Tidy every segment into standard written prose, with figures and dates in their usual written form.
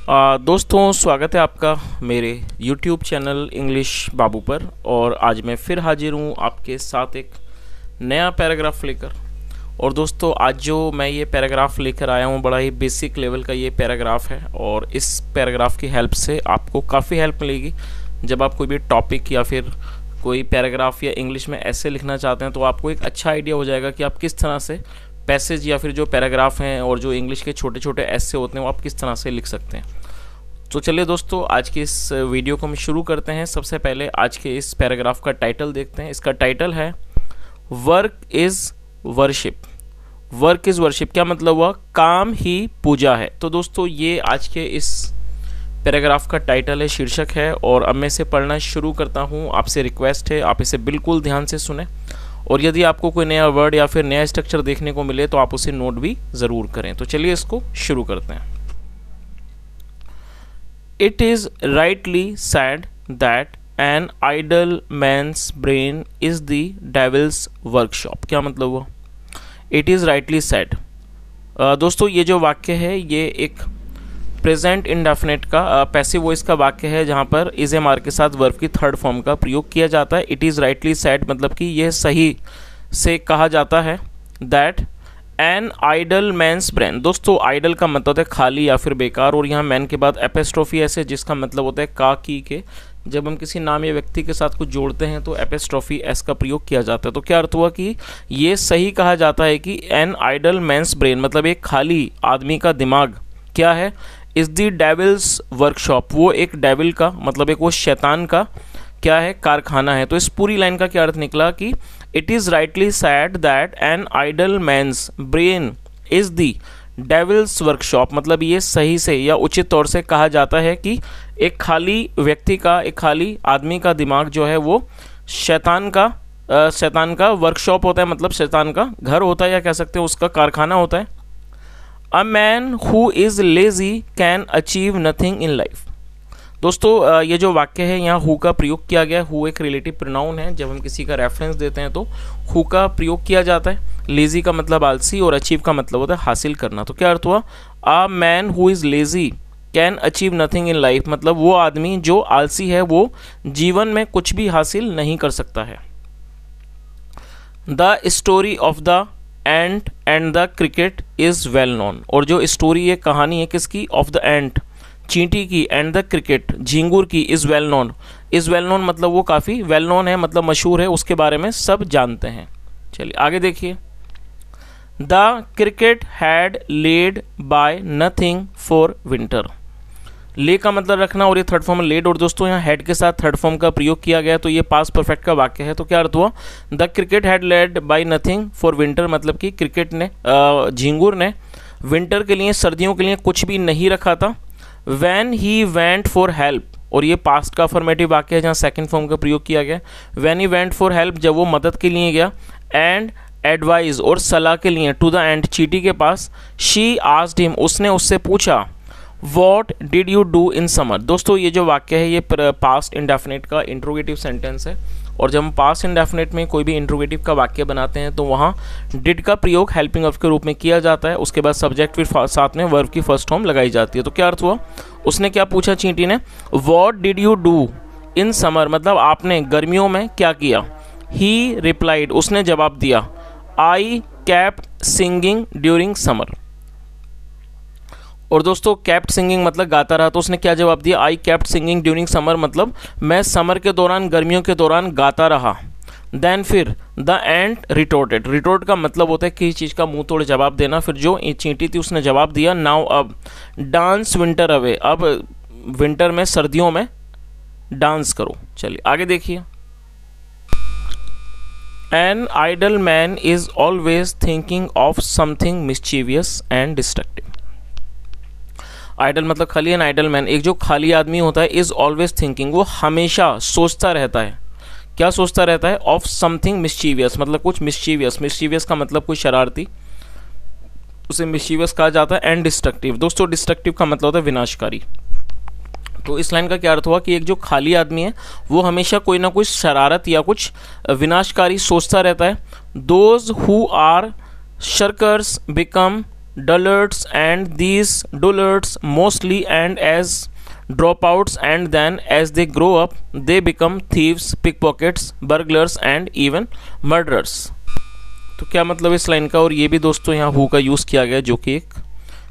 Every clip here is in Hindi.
दोस्तों, स्वागत है आपका मेरे YouTube चैनल इंग्लिश बाबू पर। और आज मैं फिर हाजिर हूँ आपके साथ एक नया पैराग्राफ लेकर। और दोस्तों, आज जो मैं ये पैराग्राफ लेकर आया हूँ, बड़ा ही बेसिक लेवल का ये पैराग्राफ है। और इस पैराग्राफ की हेल्प से आपको काफ़ी हेल्प मिलेगी जब आप कोई भी टॉपिक या फिर कोई पैराग्राफ या इंग्लिश में ऐसे लिखना चाहते हैं, तो आपको एक अच्छा आइडिया हो जाएगा कि आप किस तरह से पैसेज या फिर जो पैराग्राफ हैं और जो इंग्लिश के छोटे छोटे ऐसे होते हैं वो आप किस तरह से लिख सकते हैं। तो चलिए दोस्तों, आज के इस वीडियो को हम शुरू करते हैं। सबसे पहले आज के इस पैराग्राफ का टाइटल देखते हैं। इसका टाइटल है work is worship. Work is worship क्या मतलब हुआ? काम ही पूजा है। तो दोस्तों, ये आज के इस पैराग्राफ का टाइटल है, शीर्षक है। और अब मैं इसे पढ़ना शुरू करता हूँ। आपसे रिक्वेस्ट है आप इसे बिल्कुल ध्यान से सुने, और यदि आपको कोई नया वर्ड या फिर नया स्ट्रक्चर देखने को मिले तो आप उसे नोट भी ज़रूर करें। तो चलिए इसको शुरू करते हैं। It is rightly said that an idle man's brain is the devil's workshop। क्या मतलब हुआ? It is rightly said। दोस्तों, ये जो वाक्य है ये एक प्रेजेंट इंडेफिनिट का पैसिव वॉइस का वाक्य है, जहाँ पर इज एम आर के साथ वर्ब की थर्ड फॉर्म का प्रयोग किया जाता है। इट इज़ राइटली सेड मतलब कि यह सही से कहा जाता है। That an idle man's brain. दोस्तों, आइडल का मतलब होता है खाली या फिर बेकार, और यहाँ मैन के बाद एपिस्ट्रोफी एस है जिसका मतलब होता है का की के। जब हम किसी नाम या व्यक्ति के साथ कुछ जोड़ते हैं तो एपिस्ट्रोफी एस का प्रयोग किया जाता है। तो क्या अर्थ हुआ कि ये सही कहा जाता है कि एन आइडल मैंस ब्रेन मतलब एक खाली आदमी का दिमाग क्या है? Is the devil's workshop. वो एक डेविल का मतलब एक वो शैतान का क्या है? कारखाना है। तो इस पूरी लाइन का क्या अर्थ निकला कि it is rightly said that an idle man's brain is the devil's workshop मतलब ये सही से या उचित तौर से कहा जाता है कि एक खाली व्यक्ति का, एक खाली आदमी का दिमाग जो है वो शैतान का वर्कशॉप होता है, मतलब शैतान का घर होता है, या कह सकते हैं उसका कारखाना होता है। A man who is lazy can achieve nothing in life. दोस्तों, ये जो वाक्य है यहाँ हु का प्रयोग किया गया है। हु एक रिलेटिव प्रोनाउन है। जब हम किसी का रेफरेंस देते हैं तो हु का प्रयोग किया जाता है। लेजी का मतलब आलसी और अचीव का मतलब होता है हासिल करना। तो क्या अर्थ हुआ? A man who is lazy can achieve nothing in life मतलब वो आदमी जो आलसी है वो जीवन में कुछ भी हासिल नहीं कर सकता है। The story of the ant and the cricket is well known. और जो स्टोरी ये कहानी है किसकी? ऑफ द एंट चींटी की, एंड द क्रिकेट झींगुर की, is well known. Is well known मतलब वो काफ़ी वेल नोन है, मतलब मशहूर है, उसके बारे में सब जानते हैं। चलिए आगे देखिए। The cricket had led by nothing for winter. ले का मतलब रखना और ये थर्ड फॉर्म लेड, और दोस्तों यहाँ हेड के साथ थर्ड फॉर्म का प्रयोग किया गया तो ये पास्ट परफेक्ट का वाक्य है। तो क्या अर्थ हुआ? The cricket had led by nothing for winter मतलब कि क्रिकेट ने झींगुर ने विंटर के लिए, सर्दियों के लिए कुछ भी नहीं रखा था। When he went for help, और ये पास्ट का अफर्मेटिव वाक्य है जहाँ सेकंड फॉर्म का प्रयोग किया गया। When he went for help जब वो मदद के लिए गया। एंड एडवाइस और सलाह के लिए टू द एंड चींटी के पास। शी आस्क्ड हिम उसने उससे पूछा। What did you do in summer. दोस्तों, ये जो वाक्य है ये पास्ट इंडेफिनिट का इंट्रोगेटिव सेंटेंस है, और जब हम पास्ट इंडेफिनिट में कोई भी इंट्रोगेटिव का वाक्य बनाते हैं तो वहाँ डिड का प्रयोग हेल्पिंग ऑफ के रूप में किया जाता है। उसके बाद सब्जेक्ट फिर साथ में वर्ब की फर्स्ट फॉर्म लगाई जाती है। तो क्या अर्थ हुआ? उसने क्या पूछा चींटी ने? What did you do in summer मतलब आपने गर्मियों में क्या किया। ही रिप्लाइड उसने जवाब दिया। I kept singing during summer. और दोस्तों, केप्ट सिंगिंग मतलब गाता रहा, तो उसने क्या जवाब दिया? I kept singing during summer मतलब मैं समर के दौरान, गर्मियों के दौरान गाता रहा। देन फिर द एंट रिटोर्टेड। रिटोर्ट का मतलब होता है किसी चीज़ का मुंह तोड़ जवाब देना। फिर जो चींटी थी उसने जवाब दिया। नाउ अब डांस विंटर अवे अब विंटर में, सर्दियों में डांस करो। चलिए आगे देखिए। An idle man is always thinking of something mischievous and destructive. Idle मतलब खाली, एन आइडल मैन एक जो खाली आदमी होता है, इज ऑलवेज थिंकिंग वो हमेशा सोचता रहता है। क्या सोचता रहता है? ऑफ समथिंग मिस्चीवियस मतलब कुछ मिस्चीवियस। मिस्चीवियस का मतलब कोई शरारती, उसे मिस्चीवियस कहा जाता है। एंड डिस्ट्रक्टिव, दोस्तों डिस्ट्रक्टिव का मतलब होता है विनाशकारी। तो इस लाइन का क्या अर्थ हुआ कि एक जो खाली आदमी है वो हमेशा कोई ना कोई शरारत या कुछ विनाशकारी सोचता रहता है। Those who are shirkers become dullards, and these dullards mostly end as dropouts, and then as they grow up they become thieves, pickpockets, burglars and even murderers। तो क्या मतलब इस लाइन का? और ये भी दोस्तों यहाँ हु का यूज़ किया गया जो कि एक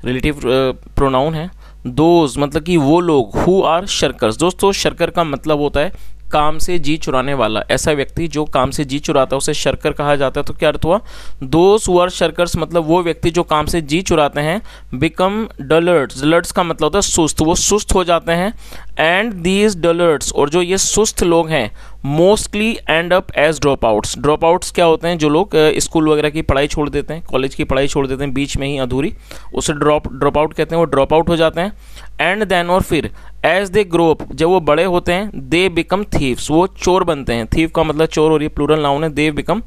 रिलेटिव प्रोनाउन है। दोज मतलब कि वो लोग, हु आर शर्कर्स। दोस्तों शर्कर का मतलब होता है काम से जी चुराने वाला, ऐसा व्यक्ति जो काम से जी चुराता है उसे शर्कर कहा जाता है। तो क्या अर्थ हुआ? दोज हु आर शर्कर्स मतलब वो व्यक्ति जो काम से जी चुराते हैं। बिकम डलर्ड्स, डलर्ड्स का मतलब होता है सुस्त, वो सुस्त हो जाते हैं। एंड दीज डलर्ड्स, और जो ये सुस्त लोग हैं, mostly end up as dropouts. Dropouts क्या होते हैं? जो लोग स्कूल वगैरह की पढ़ाई छोड़ देते हैं, कॉलेज की पढ़ाई छोड़ देते हैं बीच में ही अधूरी, उसे ड्रॉप आउट कहते हैं, वो ड्रॉप आउट हो जाते हैं। एंड देन, और फिर एज दे ग्रो अप, जब वो बड़े होते हैं, दे बिकम थीव्स, वो चोर बनते हैं। थीव का मतलब चोर, और ये प्लूरल नाउन है। दे बिकम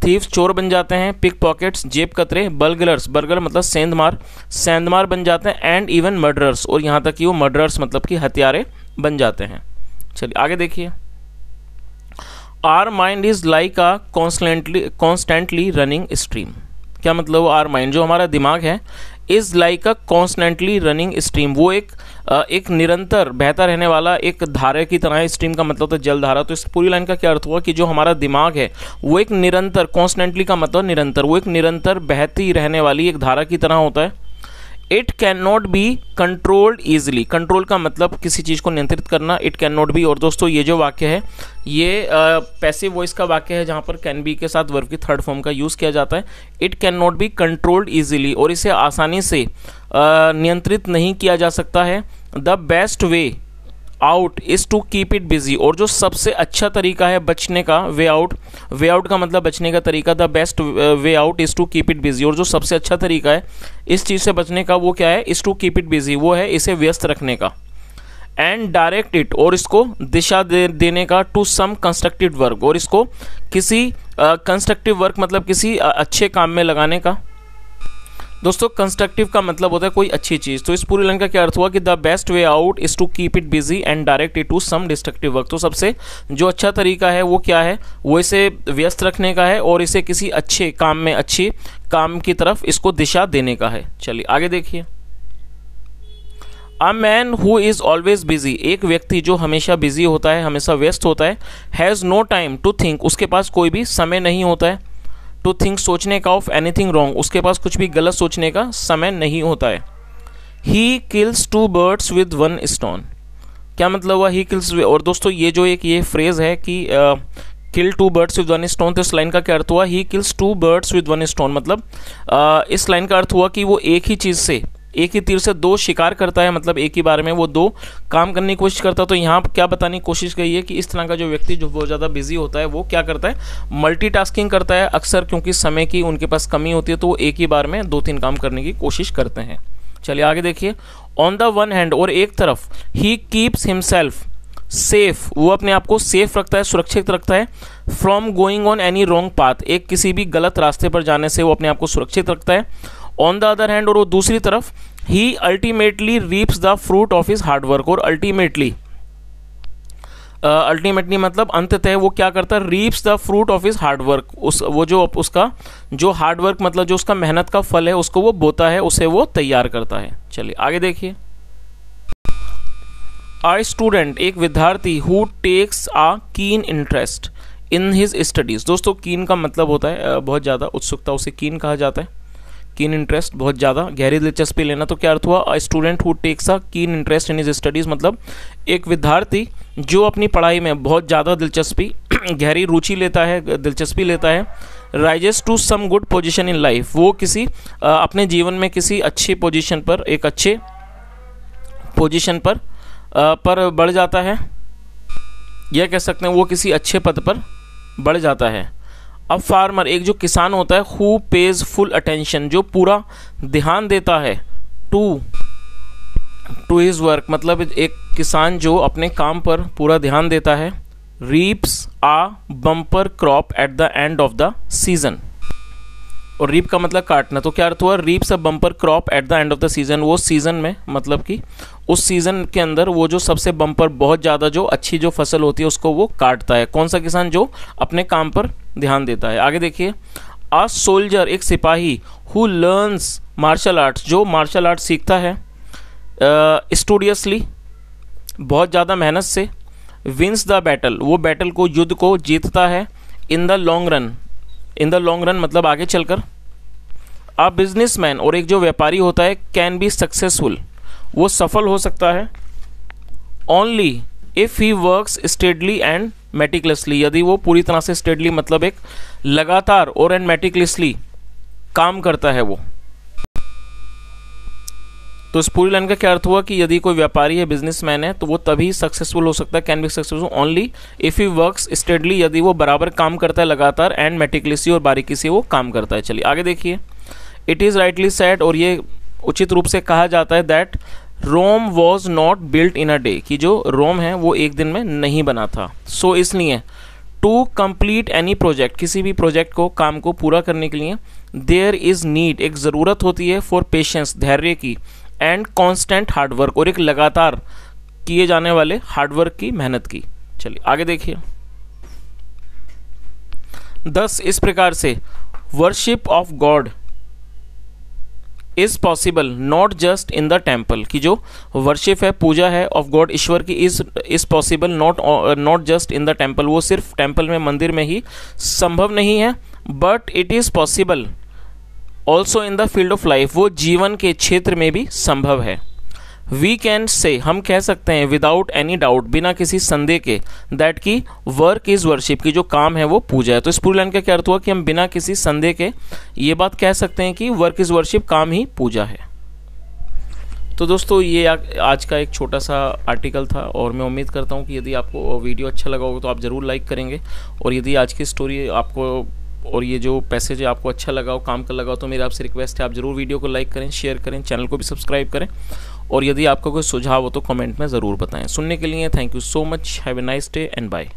थीव्स, चोर बन जाते हैं। पिक पॉकेट्स, जेब कतरे। बर्गलर्स, बर्गलर मतलब सेंधमार, सेंधमार बन जाते हैं। एंड इवन मर्डरर्स, और यहाँ तक कि वो मर्डरर्स मतलब कि हत्यारे बन जाते हैं। चलिए आगे देखिए। Our mind is like a constantly running stream. क्या मतलब? आर माइंड, जो हमारा दिमाग है, is like a constantly running stream, वो एक निरंतर बहता रहने वाला एक धारा की तरह है। स्ट्रीम का मतलब होता है जलधारा। तो इस पूरी लाइन का क्या अर्थ हुआ कि जो हमारा दिमाग है वो एक निरंतर, कॉन्स्टेंटली का मतलब निरंतर, वो एक निरंतर बहती रहने वाली एक धारा की तरह होता है। It can not be controlled easily, control का मतलब किसी चीज़ को नियंत्रित करना, इट कैन नॉट बी। और दोस्तों ये जो वाक्य है ये पैसिव वॉइस का वाक्य है, जहाँ पर कैन बी के साथ वर्ब की थर्ड फॉर्म का यूज़ किया जाता है। It can not be controlled easily, और इसे आसानी से नियंत्रित नहीं किया जा सकता है। The best way out is to keep it busy, और जो सबसे अच्छा तरीका है बचने का, वे आउट का मतलब बचने का तरीका। The best way out is to keep it busy, और जो सबसे अच्छा तरीका है इस चीज़ से बचने का वो क्या है? Is to keep it busy, वो है इसे व्यस्त रखने का। एंड डायरेक्ट इट, और इसको दिशा देने का। टू सम कंस्ट्रक्टिव वर्क, और इसको किसी कंस्ट्रक्टिव वर्क मतलब किसी अच्छे काम में लगाने का। दोस्तों कंस्ट्रक्टिव का मतलब होता है कोई अच्छी चीज़। तो इस पूरी लाइन का क्या अर्थ हुआ कि the best way out is to keep it busy and direct it to some destructive work. तो सबसे जो अच्छा तरीका है वो क्या है? वो इसे व्यस्त रखने का है, और इसे किसी अच्छे काम में, अच्छी काम की तरफ इसको दिशा देने का है। चलिए आगे देखिए। A man who is always busy, एक व्यक्ति जो हमेशा बिजी होता है, हमेशा व्यस्त होता है। Has no time to think, उसके पास कोई भी समय नहीं होता है। टू थिंक सोचने का, ऑफ एनीथिंग रॉन्ग, उसके पास कुछ भी गलत सोचने का समय नहीं होता है। He kills two birds with one stone, क्या मतलब हुआ? He kills. और दोस्तों ये जो एक ये फ्रेज है कि kill two birds with one stone, तो इस लाइन का क्या अर्थ हुआ? He kills two birds with one stone, मतलब इस लाइन का अर्थ हुआ कि वो एक ही चीज़ से, एक ही तीर से दो शिकार करता है, मतलब एक ही बार में वो दो काम करने की कोशिश करता है। तो यहाँ क्या बताने की कोशिश की है कि इस तरह का जो व्यक्ति जो बहुत ज़्यादा बिजी होता है वो क्या करता है? मल्टीटास्किंग करता है अक्सर, क्योंकि समय की उनके पास कमी होती है, तो वो एक ही बार में 2-3 काम करने की कोशिश करते हैं। चलिए आगे देखिए। ऑन द वन हैंड, और एक तरफ, ही कीप्स हिमसेल्फ सेफ, वो अपने आप को सेफ रखता है, सुरक्षित रखता है। From going on any wrong path, एक किसी भी गलत रास्ते पर जाने से वो अपने आप को सुरक्षित रखता है। ऑन द अदर हैंड, और वो दूसरी तरफ, he ultimately reaps the fruit of his hard work, और अल्टीमेटली मतलब अंततः वो क्या करता है? Reaps the fruit of his hard work, वो जो उसका जो हार्ड वर्क मतलब जो उसका मेहनत का फल है उसको वो बोता है, उसे वो तैयार करता है। चलिए आगे देखिए। अ स्टूडेंट, एक विद्यार्थी, who takes a keen interest in his studies. दोस्तों कीन का मतलब होता है बहुत ज़्यादा उत्सुकता, उसे कीन कहा जाता है। कीन इंटरेस्ट, बहुत ज़्यादा गहरी दिलचस्पी लेना। तो क्या अर्थ हुआ? A student who takes a keen interest in his studies, मतलब एक विद्यार्थी जो अपनी पढ़ाई में बहुत ज़्यादा दिलचस्पी, गहरी रुचि लेता है, दिलचस्पी लेता है। Rises to some good position in life, वो किसी अपने जीवन में किसी अच्छी पोजीशन पर, एक अच्छे पोजीशन पर बढ़ जाता है, यह कह सकते हैं वो किसी अच्छे पद पर बढ़ जाता है। अब फार्मर, एक जो किसान होता है, हु पेज फुल अटेंशन, जो पूरा ध्यान देता है, टू हिज वर्क, मतलब एक किसान जो अपने काम पर पूरा ध्यान देता है। Reaps a bumper crop at the end of the season, और रीप का मतलब काटना। तो क्या अर्थ हुआ? Reaps a bumper crop at the end of the season, वो सीजन में मतलब कि उस सीजन के अंदर वो जो सबसे बम्पर, बहुत ज़्यादा जो अच्छी जो फसल होती है उसको वो काटता है। कौन सा किसान? जो अपने काम पर ध्यान देता है। आगे देखिए। आ सोल्जर एक सिपाही हु लर्न्स मार्शल आर्ट्स जो मार्शल आर्ट सीखता है स्टूडियसली बहुत ज़्यादा मेहनत से, विंस द बैटल वो बैटल को युद्ध को जीतता है, इन द लॉन्ग रन मतलब आगे चलकर। अ बिजनेसमैन और एक जो व्यापारी होता है कैन बी सक्सेसफुल वो सफल हो सकता है only if he works steadily and meticulously यदि वो पूरी तरह से स्टेडली मतलब एक लगातार और एंड मेटिकुलसली काम करता है वो। तो इस पूरी लाइन का क्या अर्थ हुआ कि यदि कोई व्यापारी है बिजनेसमैन है तो वो तभी सक्सेसफुल हो सकता है, can be successful only if he works steadily यदि वो बराबर काम करता है लगातार एंड मेटिकुलसली और बारीकी से वो काम करता है। चलिए आगे देखिए। इट इज़ राइटली सेड और ये उचित रूप से कहा जाता है that Rome was not built in a day कि जो रोम है वो एक दिन में नहीं बना था। सो इसलिए टू कंप्लीट एनी प्रोजेक्ट किसी भी प्रोजेक्ट को काम को पूरा करने के लिए देयर इज़ नीड एक ज़रूरत होती है फॉर पेशेंस धैर्य की एंड कॉन्स्टेंट हार्डवर्क और एक लगातार किए जाने वाले हार्डवर्क की मेहनत की। चलिए आगे देखिए। दस इस प्रकार से worship of God is possible not just in the temple की जो वर्शिप है पूजा है ऑफ गॉड ईश्वर की is possible not just in the temple वो सिर्फ टेम्पल में मंदिर में ही संभव नहीं है, but it is possible also in the field of life वो जीवन के क्षेत्र में भी संभव है। वी कैन से हम कह सकते हैं विदाउट एनी डाउट बिना किसी संदेह के दैट की वर्क इज़ वर्शिप की जो काम है वो पूजा है। तो इस पूरी लाइन का क्या अर्थ हुआ कि हम बिना किसी संदेह के ये बात कह सकते हैं कि वर्क इज़ वर्शिप काम ही पूजा है। तो दोस्तों ये आज का एक छोटा सा आर्टिकल था और मैं उम्मीद करता हूँ कि यदि आपको वीडियो अच्छा लगा होगा तो आप ज़रूर लाइक करेंगे, और यदि आज की स्टोरी आपको और ये जो पैसेज है आपको अच्छा लगा हो काम का लगा हो तो मेरी आपसे रिक्वेस्ट है आप ज़रूर वीडियो को लाइक करें, शेयर करें, चैनल को भी सब्सक्राइब करें, और यदि आपका कोई सुझाव हो तो कमेंट में ज़रूर बताएं। सुनने के लिए thank you so much, have a nice day and bye.